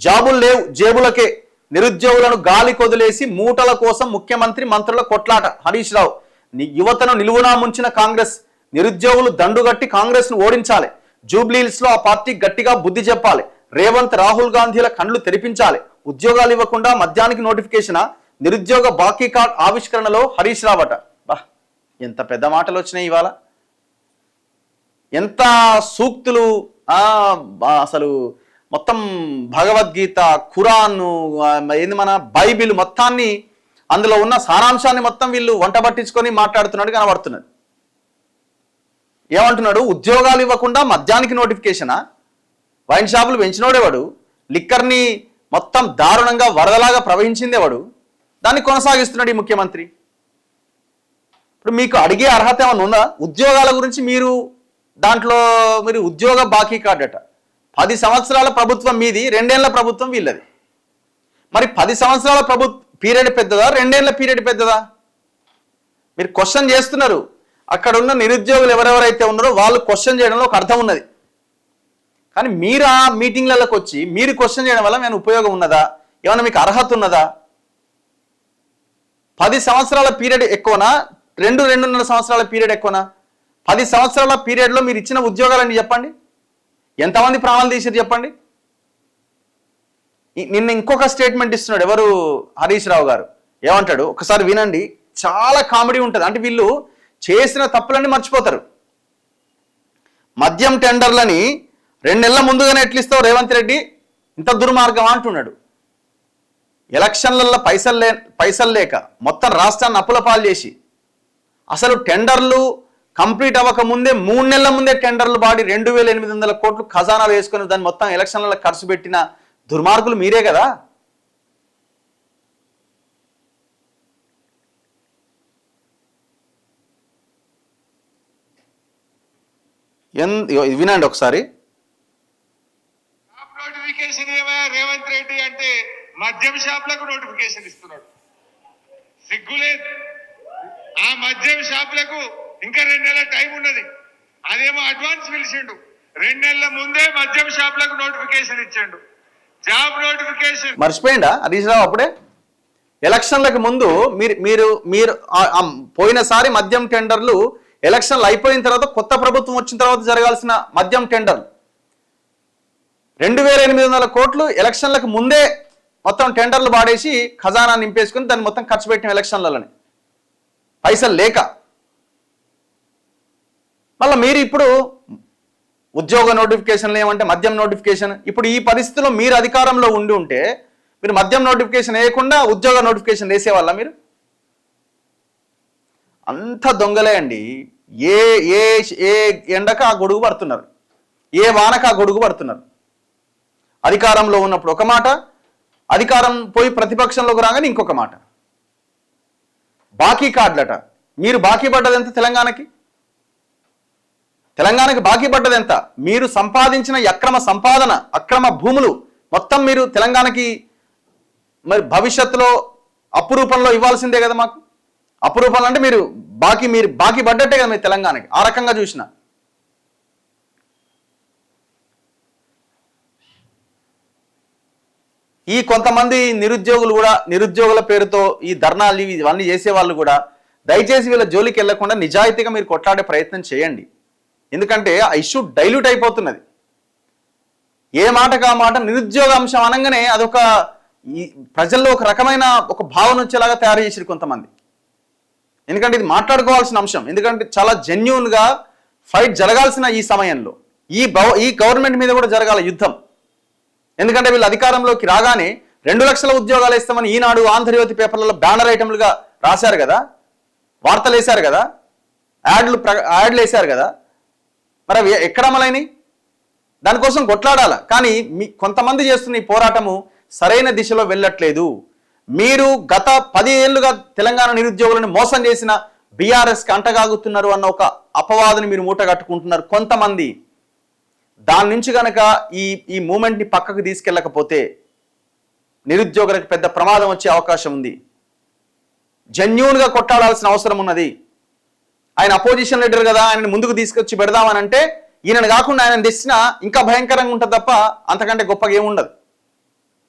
జాబులు లేవు జేబులకే, నిరుద్యోగులను గాలి కొదిలేసి మూటల కోసం ముఖ్యమంత్రి మంత్రుల కొట్లాట. హరీష్ రావు, యువతను నిలువునా ముంచిన కాంగ్రెస్, నిరుద్యోగులు దండుగట్టి కాంగ్రెస్ ను ఓడించాలి, జూబ్లీహిల్స్ లో ఆ పార్టీ గట్టిగా బుద్ధి చెప్పాలి, రేవంత్ రాహుల్ గాంధీల కండ్లు తెరిపించాలి, ఉద్యోగాలు ఇవ్వకుండా మద్యానికి నోటిఫికేషనా, నిరుద్యోగ బాకీ కార్డ్ ఆవిష్కరణలో హరీష్ రావు అట. బా, ఎంత పెద్ద మాటలు వచ్చినాయి ఇవాళ, ఎంత సూక్తులు. అసలు మొత్తం భగవద్గీత, ఖురాన్, ఏంది మన బైబిల్ మొత్తాన్ని, అందులో ఉన్న సారాంశాన్ని మొత్తం వీళ్ళు వంట పట్టించుకొని మాట్లాడుతున్నాడు కనబడుతున్నది. ఏమంటున్నాడు? ఉద్యోగాలు ఇవ్వకుండా మద్యానికి నోటిఫికేషనా, వైన్ షాపులు పెంచినోడేవాడు, లిక్కర్ని మొత్తం దారుణంగా వరదలాగా ప్రవహించిందేవాడు, దాన్ని కొనసాగిస్తున్నాడు ఈ ముఖ్యమంత్రి. ఇప్పుడు మీకు అడిగే అర్హత ఏమైనా ఉందా? ఉద్యోగాల గురించి మీరు దాంట్లో మీరు ఉద్యోగ బాకీ కార్డు అట. 10 సంవత్సరాల ప్రభుత్వం మీది, 2 ఏళ్ల ప్రభుత్వం వీళ్ళది. మరి 10 సంవత్సరాల పీరియడ్ పెద్దదా, 2 ఏళ్ల పీరియడ్ పెద్దదా? మీరు క్వశ్చన్ చేస్తున్నారు. అక్కడ ఉన్న నిరుద్యోగులు ఎవరెవరైతే ఉన్నారో వాళ్ళు క్వశ్చన్ చేయడంలో ఒక అర్థం ఉన్నది. కానీ మీరు ఆ మీటింగ్లలోకి వచ్చి మీరు క్వశ్చన్ చేయడం వల్ల నేను ఉపయోగం ఉన్నదా? ఏమన్నా మీకు అర్హత ఉన్నదా? 10 సంవత్సరాల పీరియడ్ ఎక్కువనా, 2-2.5 సంవత్సరాల పీరియడ్ ఎక్కువనా? 10 సంవత్సరాల పీరియడ్లో మీరు ఇచ్చిన ఉద్యోగాలని చెప్పండి, ఎంతమంది ప్రాణాలు తీసారు చెప్పండి. నిన్న ఇంకొక స్టేట్మెంట్ ఇస్తున్నాడు ఎవరు, హరీష్ రావు గారు. ఏమంటాడు ఒకసారి వినండి, చాలా కామెడీ ఉంటుంది. అంటే వీళ్ళు చేసిన తప్పులన్నీ మర్చిపోతారు. మద్యం టెండర్లని 2 నెలల ముందుగానే ఎట్లిస్తావు రేవంత్ రెడ్డి, ఇంత దుర్మార్గం అంటున్నాడు. ఎలక్షన్లలో పైసలు లేక మొత్తం రాష్ట్రాన్ని అప్పుల పాలు చేసి, అసలు టెండర్లు కంప్లీట్ అవ్వక ముందే 3 నెలల ముందే టెండర్లు బాడి 2,800 కోట్లు ఖజానాలు వేసుకుని దాన్ని మొత్తం ఎలక్షన్లలో ఖర్చు పెట్టిన దుర్మార్గులు మీరే కదా. వినండి ఒకసారి. నోటిఫికేషన్ రేవంత్ రెడ్డి అంటే మద్యం షాపులకు నోటిఫికేషన్ ఇస్తున్నాడు, సిగ్గులేదు. ఆ మద్యం షాపులకు ఇంకా 2 నెలల టైం ఉన్నది, అదేమో అడ్వాన్స్ పిలిచిండు. 2 నెలల ముందే మద్యం షాపులకు నోటిఫికేషన్ ఇచ్చిండు, జాబ్ నోటిఫికేషన్. మర్చిపోయిందా హరీష్ రావు? అప్పుడే ఎలక్షన్లకు ముందు మీరు పోయినసారి మద్యం టెండర్లు ఎలక్షన్లు అయిపోయిన తర్వాత, కొత్త ప్రభుత్వం వచ్చిన తర్వాత జరగాల్సిన మద్యం టెండర్ 2,800 కోట్లు ఎలక్షన్లకు ముందే మొత్తం టెండర్లు పాడేసి ఖజానా నింపేసుకుని దాన్ని మొత్తం ఖర్చు పెట్టిన ఎలక్షన్లలోనే పైసలు లేక. మళ్ళీ మీరు ఇప్పుడు ఉద్యోగ నోటిఫికేషన్లు ఏమంటే మద్యం నోటిఫికేషన్. ఇప్పుడు ఈ పరిస్థితిలో మీరు అధికారంలో ఉండి ఉంటే మీరు మద్యం నోటిఫికేషన్ వేయకుండా ఉద్యోగ నోటిఫికేషన్ వేసేవాళ్ళ? మీరు అంత దొంగలే అండి. ఏ ఏ ఏ ఎండక ఆ గొడుగు పడుతున్నారు, ఏ వానక ఆ గొడుగు పడుతున్నారు. అధికారంలో ఉన్నప్పుడు ఒక మాట, అధికారం పోయి ప్రతిపక్షంలోకి రాగానే ఇంకొక మాట. బాకీ కార్డులట. మీరు బాకీ పడ్డది ఎంత తెలంగాణకి? తెలంగాణకి బాకీ పడ్డది ఎంత? మీరు సంపాదించిన అక్రమ సంపాదన, అక్రమ భూములు మొత్తం మీరు తెలంగాణకి మరి భవిష్యత్తులో అప్పు రూపంలో ఇవ్వాల్సిందే కదా. మాకు అప్పు రూపంలో అంటే మీరు బాకీ పడ్డట్టే కదా మీరు తెలంగాణకి. ఆ రకంగా చూసిన ఈ కొంతమంది నిరుద్యోగులు కూడా, నిరుద్యోగుల పేరుతో ఈ ధర్నాలు ఇవన్నీ చేసే వాళ్ళు కూడా దయచేసి వీళ్ళ జోలికి వెళ్లకుండా నిజాయితీగా మీరు కొట్లాడే ప్రయత్నం చేయండి. ఎందుకంటే ఆ ఇష్యూ డైల్యూట్ అయిపోతున్నది. ఏ మాటకు ఆ మాట నిరుద్యోగ అంశం అనగానే అదొక ప్రజల్లో ఒక రకమైన ఒక భావన వచ్చేలాగా తయారు చేసారు కొంతమంది. ఎందుకంటే ఇది మాట్లాడుకోవాల్సిన అంశం. ఎందుకంటే చాలా జెన్యూన్గా ఫైట్ జరగాల్సిన ఈ సమయంలో ఈ గవర్నమెంట్ మీద కూడా జరగాల యుద్ధం. ఎందుకంటే వీళ్ళు అధికారంలోకి రాగానే 2 లక్షల ఉద్యోగాలు ఇస్తామని ఈనాడు, ఆంధ్రజ్యోతి పేపర్లలో బ్యానర్ ఐటమ్లుగా రాశారు కదా, వార్తలు వేశారు కదా, యాడ్లు వేశారు కదా. మరి అవి ఎక్కడ అమలైనవి? దానికోసం కొట్లాడాల. కానీ కొంతమంది చేస్తున్న ఈ పోరాటము సరైన దిశలో వెళ్ళట్లేదు. మీరు గత 10 ఏళ్లుగా తెలంగాణ నిరుద్యోగులను మోసం చేసిన బీఆర్ఎస్కి అంటగాగుతున్నారు అన్న ఒక అపవాదుని మీరు మూట కట్టుకుంటున్నారు కొంతమంది. దాని నుంచి కనుక ఈ మూమెంట్ని పక్కకు తీసుకెళ్ళకపోతే నిరుద్యోగులకు పెద్ద ప్రమాదం వచ్చే అవకాశం ఉంది. జెన్యూన్గా కొట్టాడాల్సిన అవసరం ఉన్నది. ఆయన అపోజిషన్ లీడర్ కదా, ఆయనని ముందుకు తీసుకొచ్చి పెడదామని అంటే ఈయనను కాకుండా ఆయన తెచ్చినా ఇంకా భయంకరంగా ఉంటుంది తప్ప అంతకంటే గొప్పగా ఏముండదు.